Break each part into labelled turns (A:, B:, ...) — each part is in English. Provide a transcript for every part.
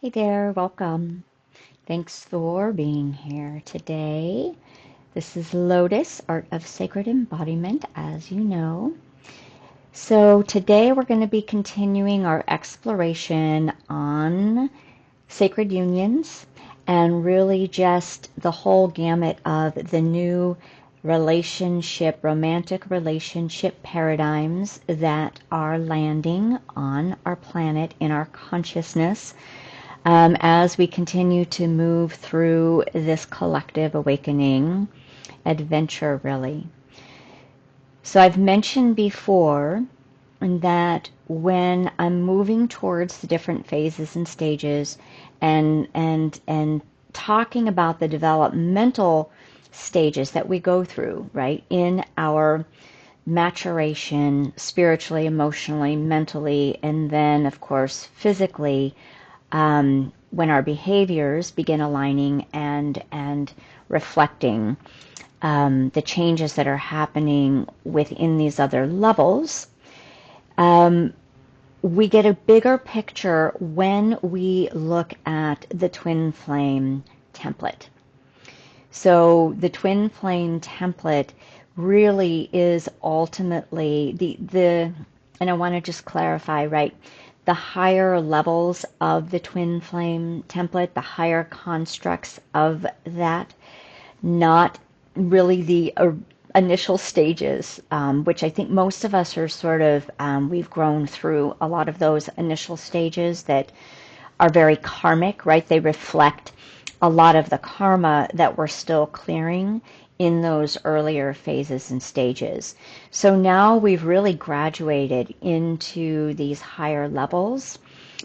A: Hey there, welcome. Thanks for being here today. This is Lotus, Art of Sacred Embodiment, as you know. So today we're going to be continuing our exploration on sacred unions and really just the whole gamut of the new romantic relationship paradigms that are landing on our planet in our consciousness as we continue to move through this collective awakening adventure, really. So I've mentioned before that when I'm moving towards the different phases and stages and talking about the developmental stages that we go through, right, in our maturation spiritually, emotionally, mentally, and then, of course, physically, when our behaviors begin aligning and reflecting the changes that are happening within these other levels, we get a bigger picture when we look at the twin flame template. So the twin flame template really is ultimately and I want to just clarify, right? The higher levels of the twin flame template, the higher constructs of that, not really the initial stages, which I think most of us are sort of, we've grown through a lot of those initial stages that are very karmic, right? They reflect a lot of the karma that we're still clearing in those earlier phases and stages. So now we've really graduated into these higher levels,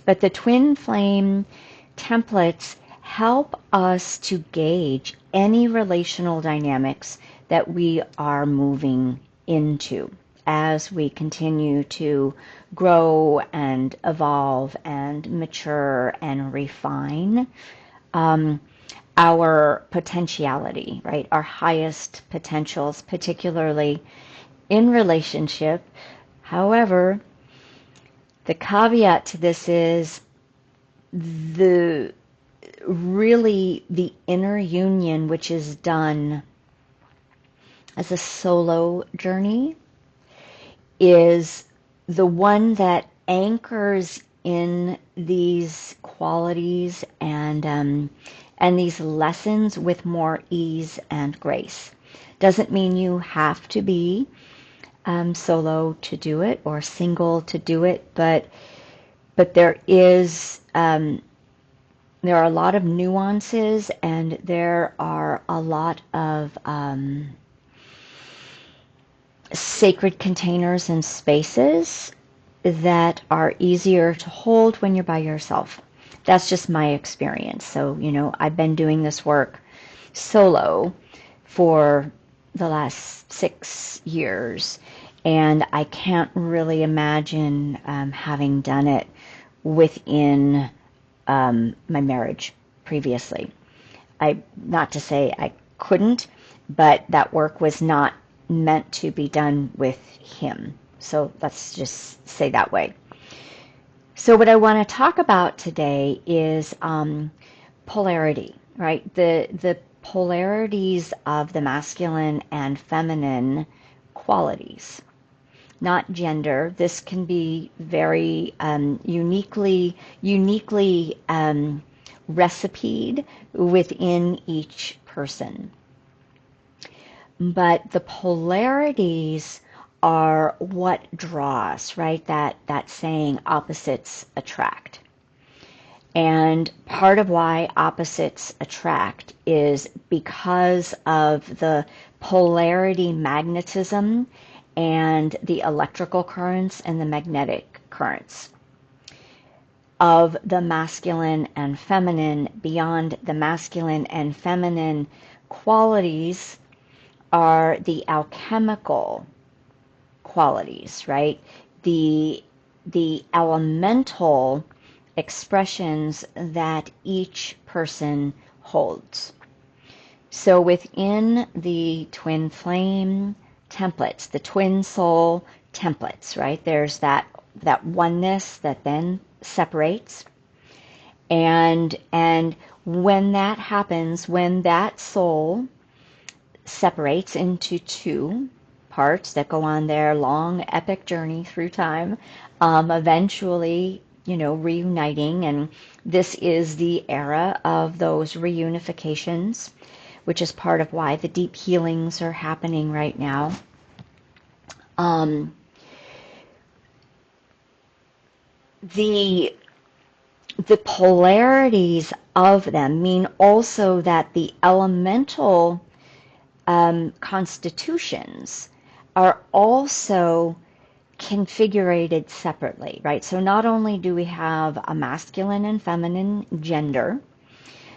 A: but the twin flame templates help us to gauge any relational dynamics that we are moving into as we continue to grow and evolve and mature and refine our potentiality, right? Our highest potentials, particularly in relationship. However, the caveat to this is the inner union, which is done as a solo journey, is the one that anchors in these qualities and these lessons with more ease and grace. Doesn't mean you have to be solo to do it or single to do it, but there are a lot of nuances and there are a lot of sacred containers and spaces that are easier to hold when you're by yourself. That's just my experience. So, I've been doing this work solo for the last 6 years, and I can't really imagine having done it within my marriage previously. Not to say I couldn't, but that work was not meant to be done with him. So let's just say that way. So what I want to talk about today is polarity, right? The polarities of the masculine and feminine qualities, not gender. This can be very uniquely recipeed within each person. But the polarities are what draw us, right? That saying, opposites attract. And part of why opposites attract is because of the polarity magnetism and the electrical currents and the magnetic currents of the masculine and feminine. Beyond the masculine and feminine qualities are the alchemical qualities, right? The elemental expressions that each person holds. So within the twin flame templates, the twin soul templates, right? There's that oneness that then separates. And when that happens, when that soul separates into two parts that go on their long epic journey through time, eventually, reuniting. And this is the era of those reunifications, which is part of why the deep healings are happening right now. The polarities of them mean also that the elemental constitutions are also configured separately, right? So not only do we have a masculine and feminine gender,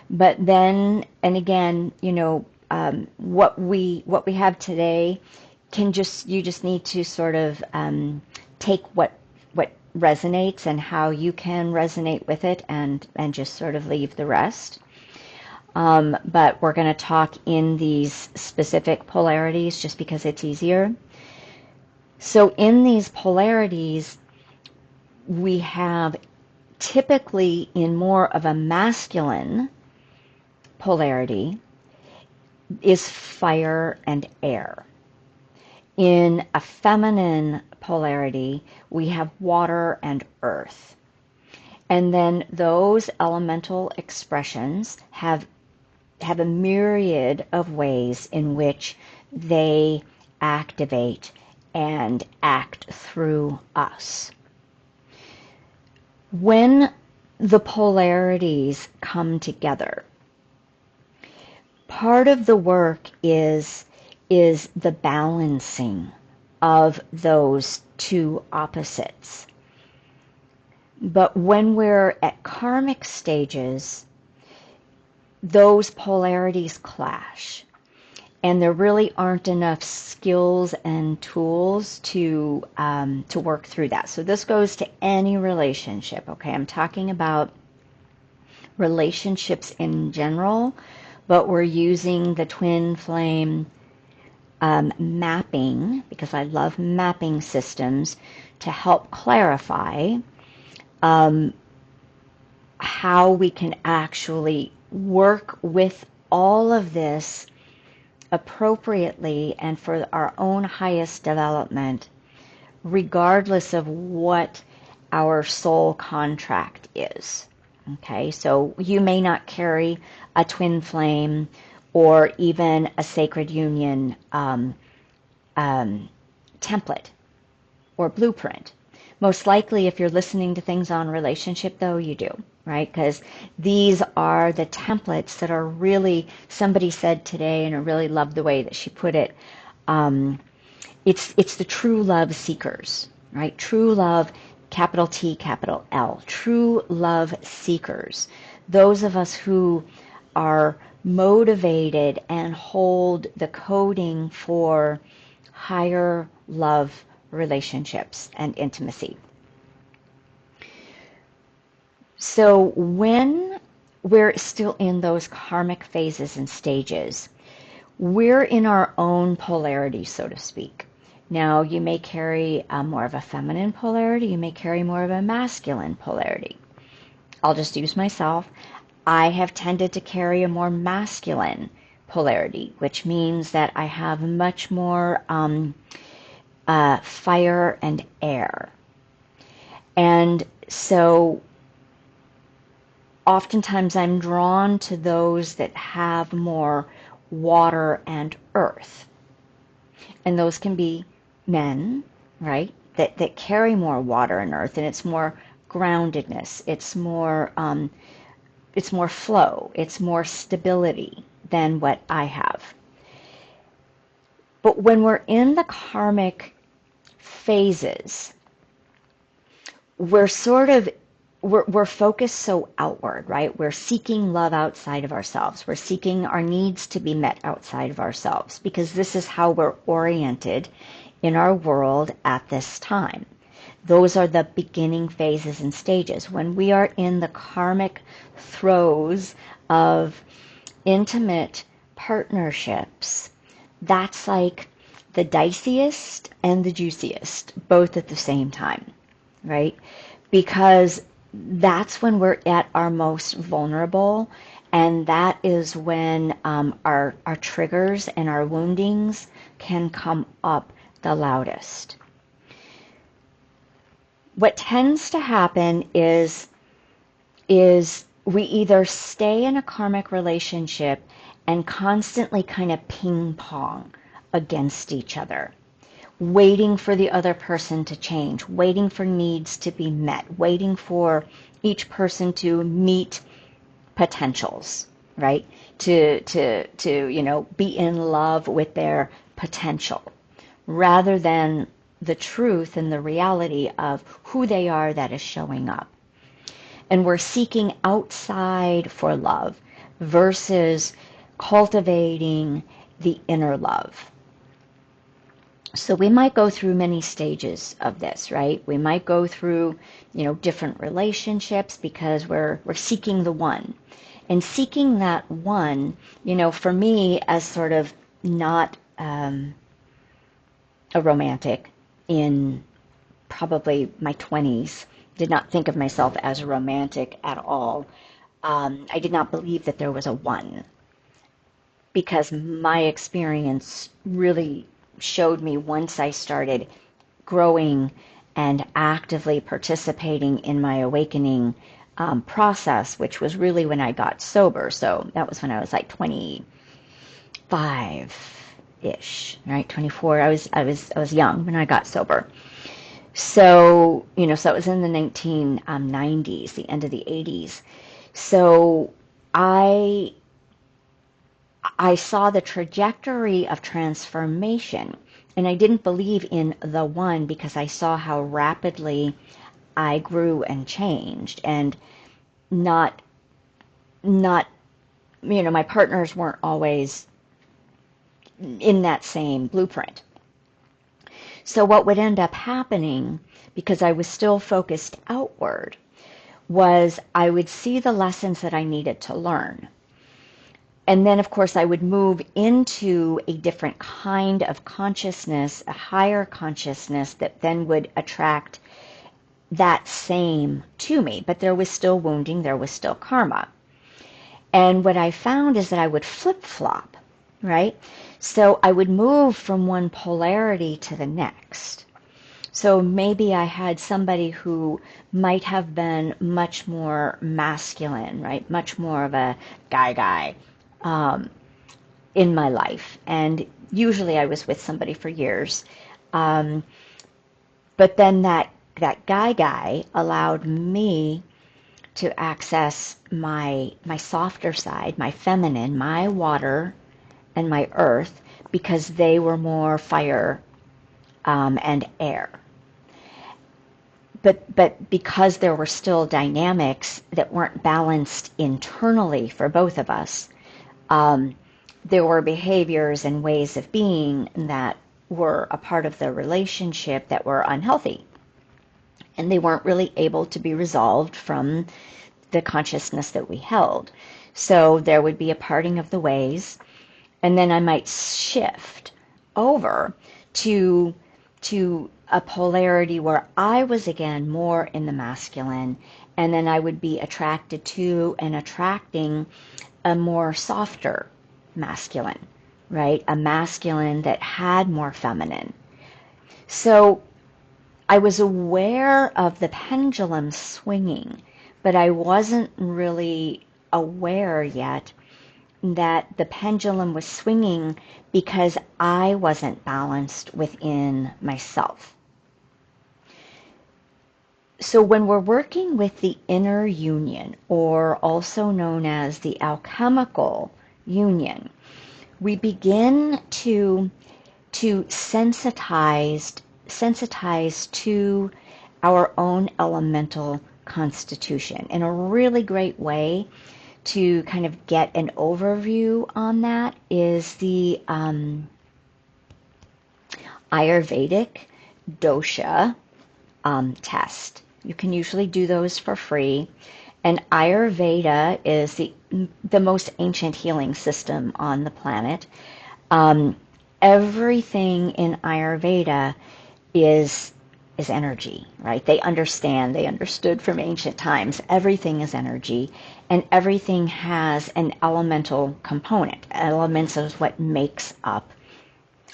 A: but then, and again, what we have today you just need to sort of take what resonates and how you can resonate with it, and just sort of leave the rest. But we're going to talk in these specific polarities just because it's easier. So in these polarities, we have typically in more of a masculine polarity is fire and air. In a feminine polarity, we have water and earth. And then those elemental expressions have a myriad of ways in which they activate and act through us. When the polarities come together, part of the work is the balancing of those two opposites. But when we're at karmic stages, those polarities clash, and there really aren't enough skills and tools to work through that. So this goes to any relationship, okay? I'm talking about relationships in general, but we're using the twin flame mapping, because I love mapping systems, to help clarify how we can actually work with all of this appropriately and for our own highest development, regardless of what our soul contract is. Okay, so you may not carry a twin flame or even a sacred union template or blueprint. Most likely, if you're listening to things on relationship, though, you do, right? Because these are the templates that are really, somebody said today, and I really loved the way that she put it, it's the true love seekers, right? True love, capital T, capital L. True love seekers. Those of us who are motivated and hold the coding for higher love relationships and intimacy. So when we're still in those karmic phases and stages, we're in our own polarity, so to speak. Now, you may carry more of a feminine polarity, you may carry more of a masculine polarity. I'll just use myself. I have tended to carry a more masculine polarity, which means that I have much more fire and air. And so oftentimes I'm drawn to those that have more water and earth. And those can be men, right, that carry more water and earth, and it's more groundedness, it's more flow, it's more stability than what I have. But when we're in the karmic phases, we're focused so outward, right? We're seeking love outside of ourselves. We're seeking our needs to be met outside of ourselves, because this is how we're oriented in our world at this time. Those are the beginning phases and stages. When we are in the karmic throes of intimate partnerships, that's like the diciest and the juiciest, both at the same time, right? Because that's when we're at our most vulnerable, and that is when our triggers and our woundings can come up the loudest. What tends to happen is we either stay in a karmic relationship and constantly kind of ping pong against each other, waiting for the other person to change, waiting for needs to be met, waiting for each person to meet potentials, right? To be in love with their potential, rather than the truth and the reality of who they are that is showing up. And we're seeking outside for love versus cultivating the inner love. So we might go through many stages of this, right? We might go through, different relationships because we're seeking the one. And seeking that one, for me, as sort of not a romantic in probably my 20s, did not think of myself as a romantic at all. I did not believe that there was a one, because my experience really showed me, once I started growing and actively participating in my awakening process, which was really when I got sober. So that was when I was like 25-ish, right? 24. I was young when I got sober. So, so it was in the 1990s, the end of the 80s. So I saw the trajectory of transformation, and I didn't believe in the one because I saw how rapidly I grew and changed, and not my partners weren't always in that same blueprint. So what would end up happening, because I was still focused outward, was I would see the lessons that I needed to learn. And then, of course, I would move into a different kind of consciousness, a higher consciousness that then would attract that same to me. But there was still wounding, there was still karma. And what I found is that I would flip-flop, right? So I would move from one polarity to the next. So maybe I had somebody who might have been much more masculine, right? Much more of a guy in my life. And usually I was with somebody for years. But then that guy allowed me to access my softer side, my feminine, my water, and my earth, because they were more fire and air. But because there were still dynamics that weren't balanced internally for both of us, there were behaviors and ways of being that were a part of the relationship that were unhealthy. And they weren't really able to be resolved from the consciousness that we held. So there would be a parting of the ways, and then I might shift over to a polarity where I was again more in the masculine, and then I would be attracted to and attracting a more softer masculine, right? A masculine that had more feminine. So I was aware of the pendulum swinging, but I wasn't really aware yet that the pendulum was swinging because I wasn't balanced within myself. So when we're working with the inner union, or also known as the alchemical union, we begin to sensitize to our own elemental constitution. In a really great way to kind of get an overview on that is the Ayurvedic dosha test. You can usually do those for free. And Ayurveda is the most ancient healing system on the planet. Everything in Ayurveda is is energy, right? They understood from ancient times, everything is energy, and everything has an elemental component. Elements is what makes up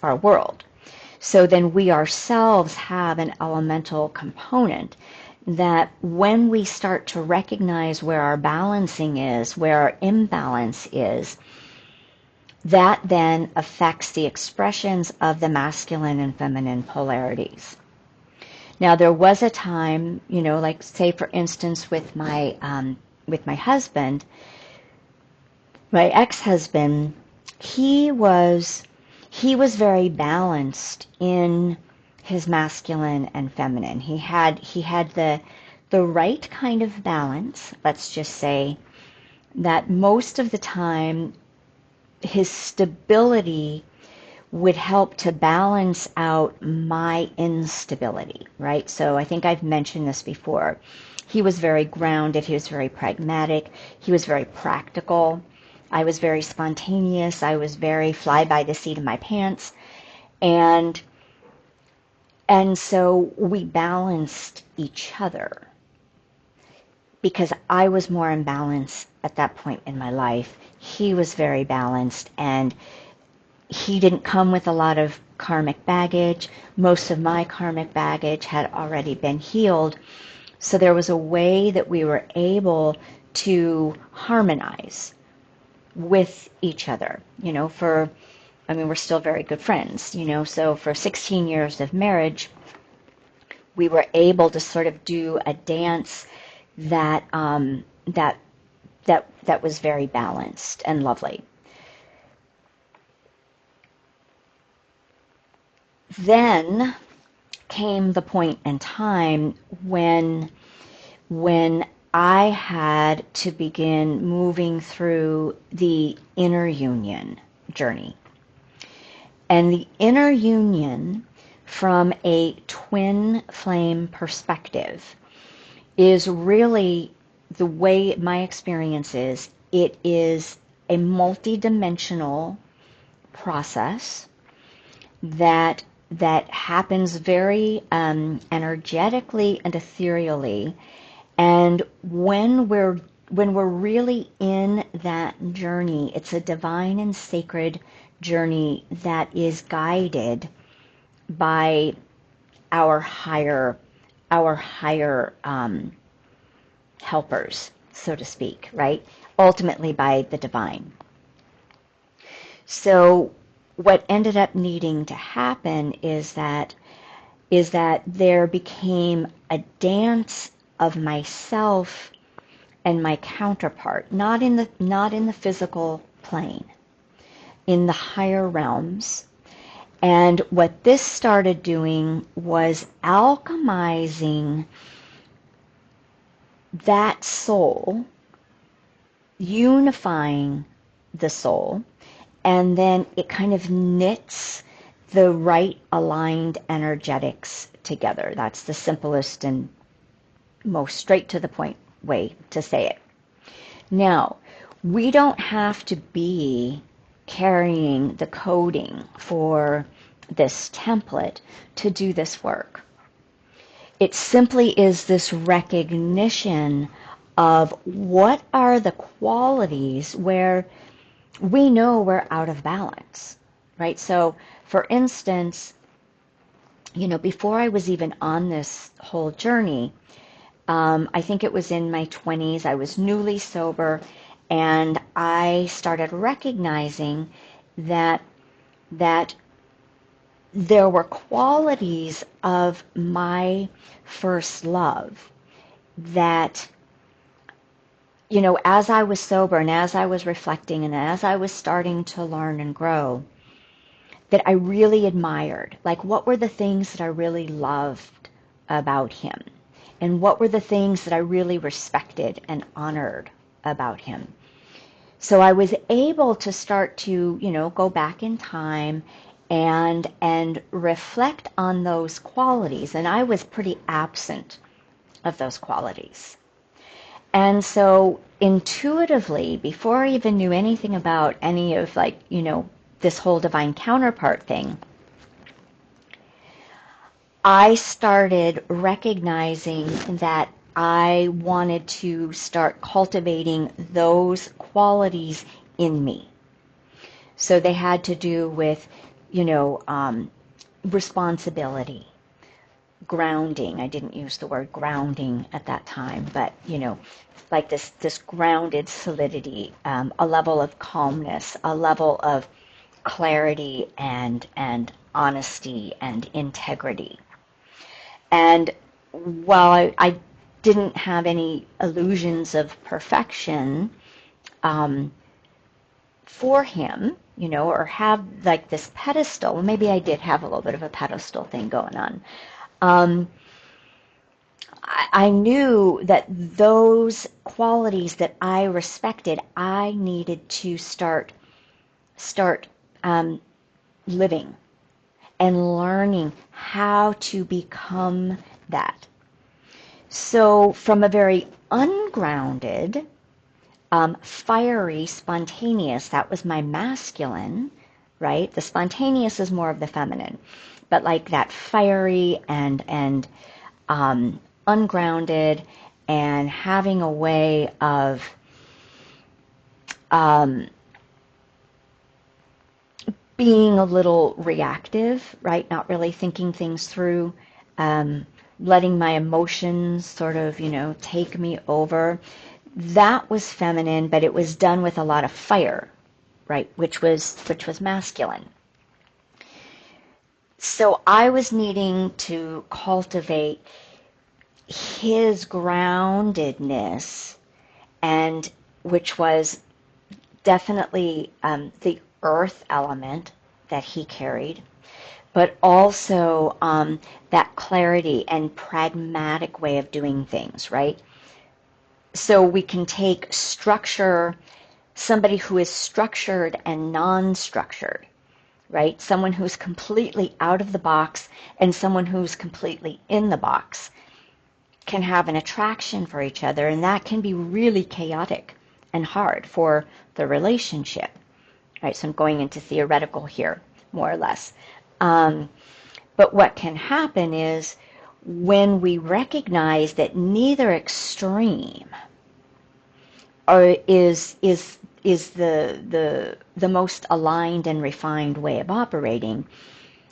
A: our world. So then we ourselves have an elemental component that when we start to recognize where our balancing is, where our imbalance is, that then affects the expressions of the masculine and feminine polarities. Now, there was a time, like say for instance with my husband, my ex-husband, he was very balanced in his masculine and feminine. He had the right kind of balance. Let's just say that most of the time his stability would help to balance out my instability, right? So I think I've mentioned this before. He was very grounded. He was very pragmatic. He was very practical. I was very spontaneous. I was very fly by the seat of my pants. And so we balanced each other because I was more in balance at that point in my life. He was very balanced, and he didn't come with a lot of karmic baggage. Most of my karmic baggage had already been healed. So there was a way that we were able to harmonize with each other, we're still very good friends, so for 16 years of marriage, we were able to sort of do a dance that was very balanced and lovely. Then came the point in time when I had to begin moving through the inner union journey. And the inner union, from a twin flame perspective, is really the way my experience is. It is a multidimensional process that happens very energetically and ethereally. And when we're really in that journey, it's a divine and sacred journey that is guided by our higher helpers, so to speak, right? Ultimately by the divine. So what ended up needing to happen is that there became a dance of myself and my counterpart, not in the physical plane, in the higher realms. And what this started doing was alchemizing that soul, unifying the soul, and then it kind of knits the right aligned energetics together. That's the simplest and most straight to the point way to say it. Now, we don't have to be carrying the coding for this template to do this work. It simply is this recognition of what are the qualities where we know we're out of balance, right? So, for instance, before I was even on this whole journey, I think it was in my 20s, I was newly sober, and I started recognizing that there were qualities of my first love that, as I was sober and as I was reflecting and as I was starting to learn and grow, that I really admired. Like, what were the things that I really loved about him? And what were the things that I really respected and honored about him? So I was able to start to, go back in time and reflect on those qualities. And I was pretty absent of those qualities. And so intuitively, before I even knew anything about any of this whole divine counterpart thing, I started recognizing that I wanted to start cultivating those qualities in me. So they had to do with, you know, responsibility, grounding. I didn't use the word grounding at that time, but, you know, like this grounded solidity, a level of calmness, a level of clarity and honesty and integrity. And while I didn't have any illusions of perfection for him, you know, or have like this pedestal, maybe I did have a little bit of a pedestal thing going on. I knew that those qualities that I respected, I needed to start living and learning how to become that. So from a very ungrounded, fiery, spontaneous, that was my masculine, right? The spontaneous is more of the feminine, but like that fiery and ungrounded and having a way of being a little reactive, right? Not really thinking things through, letting my emotions sort of, you know, take me over. That was feminine, but it was done with a lot of fire, right? Which was masculine. So I was needing to cultivate his groundedness, and which was definitely the earth element that he carried, but also that clarity and pragmatic way of doing things, right? So we can take structure, somebody who is structured and non-structured, right? Someone who's completely out of the box and someone who's completely in the box can have an attraction for each other, and that can be really chaotic and hard for the relationship. Right, so I'm going into theoretical here, more or less. But what can happen is when we recognize that neither extreme is the most aligned and refined way of operating,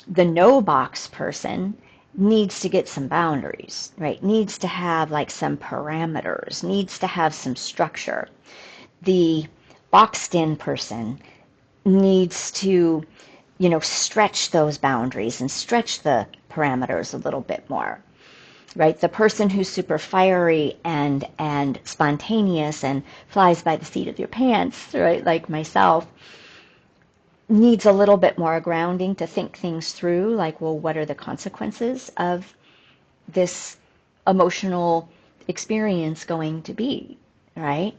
A: the no box person needs to get some boundaries, right? Needs to have like some parameters, needs to have some structure. The boxed in person needs to, you know, stretch those boundaries and stretch the parameters a little bit more, right? The person who's super fiery and spontaneous and flies by the seat of your pants, right, like myself, needs a little bit more grounding to think things through, like, well, what are the consequences of this emotional experience going to be, right?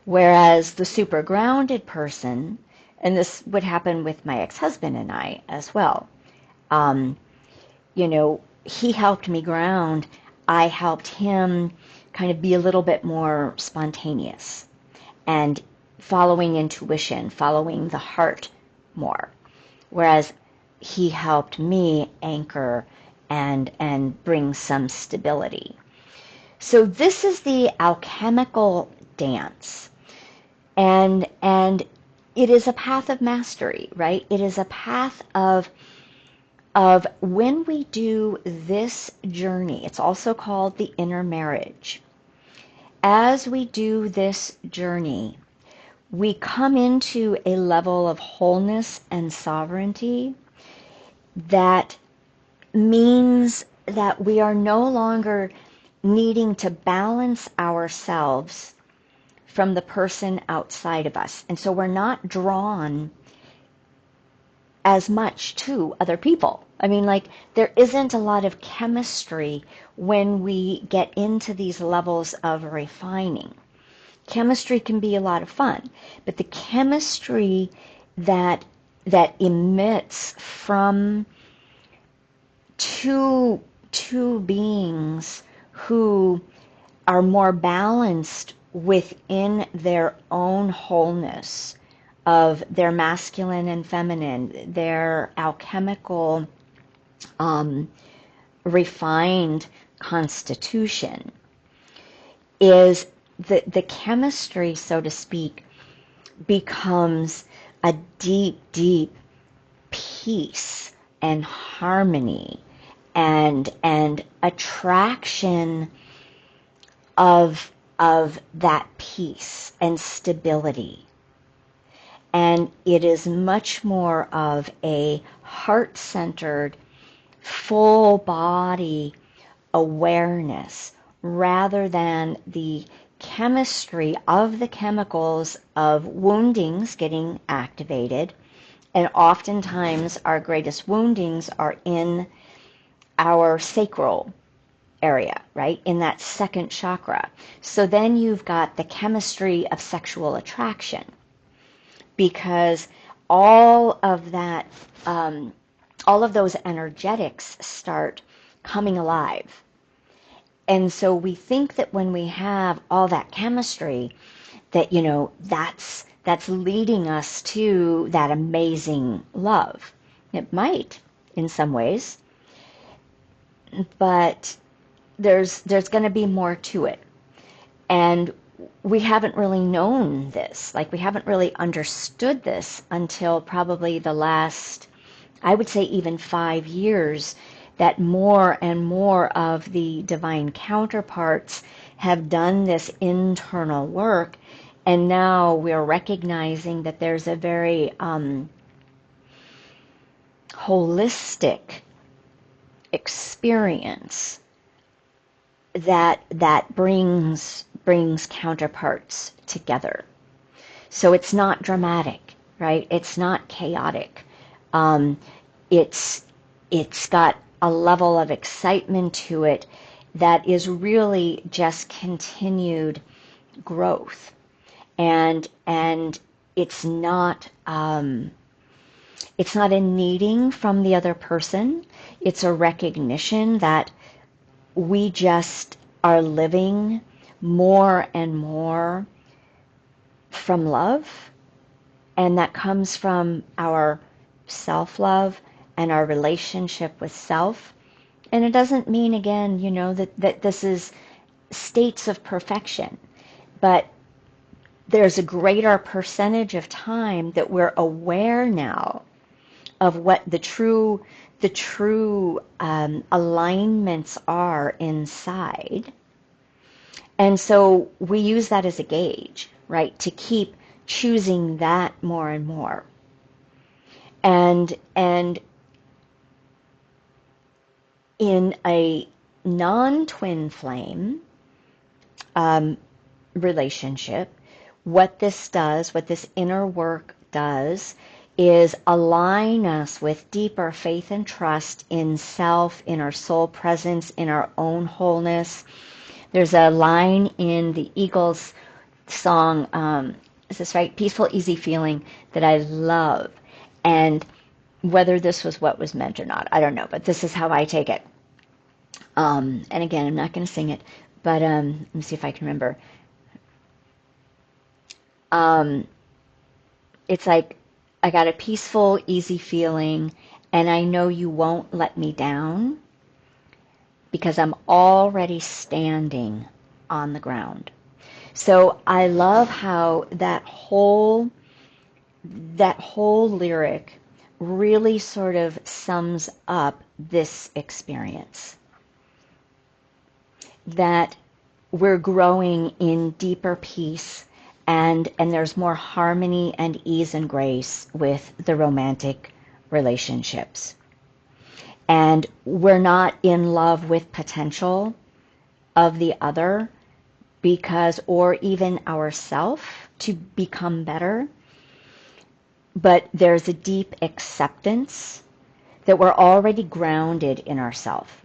A: Whereas the super grounded person, and this would happen with my ex-husband and I as well, you know, he helped me ground. I helped him kind of be a little bit more spontaneous and following intuition, following the heart more. Whereas he helped me anchor and bring some stability. So this is the alchemical dance. And it is a path of mastery, right? It is a path of when we do this journey, it's also called the inner marriage. As we do this journey, we come into a level of wholeness and sovereignty that means that we are no longer needing to balance ourselves from the person outside of us. And so we're not drawn as much to other people. I mean, like, there isn't a lot of chemistry when we get into these levels of refining. Chemistry can be a lot of fun, but the chemistry that emits from two beings who are more balanced within their own wholeness of their masculine and feminine, their alchemical refined constitution, is the chemistry, so to speak, becomes a deep, deep peace and harmony and attraction of that peace and stability. And it is much more of a heart-centered, full body awareness rather than the chemistry of the chemicals of woundings getting activated. And oftentimes our greatest woundings are in our sacral area, right? In that second chakra. So then you've got the chemistry of sexual attraction, because all of that, all of those energetics start coming alive. And so we think that when we have all that chemistry, that, you know, that's leading us to that amazing love. It might in some ways, but there's going to be more to it. And we haven't really known this. Like, we haven't really understood this until probably the last, I would say even 5 years, that more and more of the divine counterparts have done this internal work. And now we're recognizing that there's a very holistic experience that brings counterparts together. So it's not dramatic, right? It's not chaotic. It's got a level of excitement to it that is really just continued growth, and it's not a needing from the other person. It's a recognition that we just are living more and more from love, and that comes from our self-love and our relationship with self. And it doesn't mean, again, you know, that this is states of perfection, but there's a greater percentage of time that we're aware now of what the true alignments are inside. And so we use that as a gauge, right, to keep choosing that more and more. And in a non-twin flame relationship, what this inner work does, is align us with deeper faith and trust in self, in our soul presence, in our own wholeness. There's a line in the Eagles song, is this right? Peaceful, easy feeling, that I love. And whether this was what was meant or not, I don't know, but this is how I take it. And again, I'm not going to sing it, but let me see if I can remember. It's like, I got a peaceful, easy feeling, and I know you won't let me down because I'm already standing on the ground. So I love how that whole lyric really sort of sums up this experience. That we're growing in deeper peace, and there's more harmony and ease and grace with the romantic relationships. And we're not in love with potential of the other, because, or even ourself to become better, but there's a deep acceptance that we're already grounded in ourself.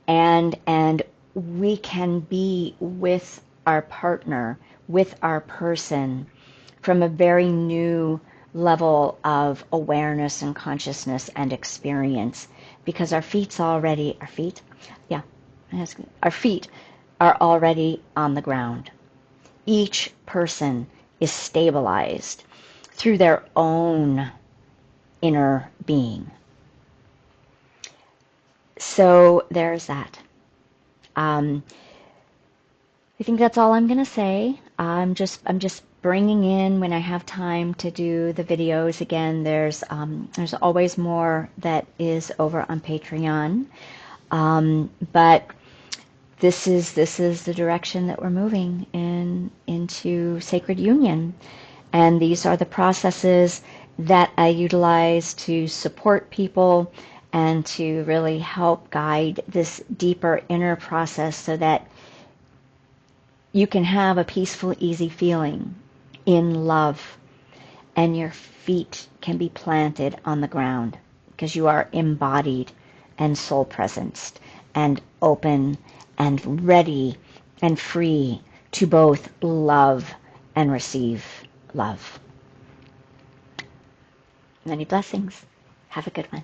A: And we can be with our partner, with our person, from a very new level of awareness and consciousness and experience, because our feet are already on the ground. Each person is stabilized through their own inner being. So there's that. I think that's all I'm going to say. I'm just bringing in when I have time to do the videos again. There's always more that is over on Patreon, but this is the direction that we're moving into sacred union, and these are the processes that I utilize to support people and to really help guide this deeper inner process so that you can have a peaceful, easy feeling in love, and your feet can be planted on the ground because you are embodied and soul presenced and open and ready and free to both love and receive love. Many blessings. Have a good one.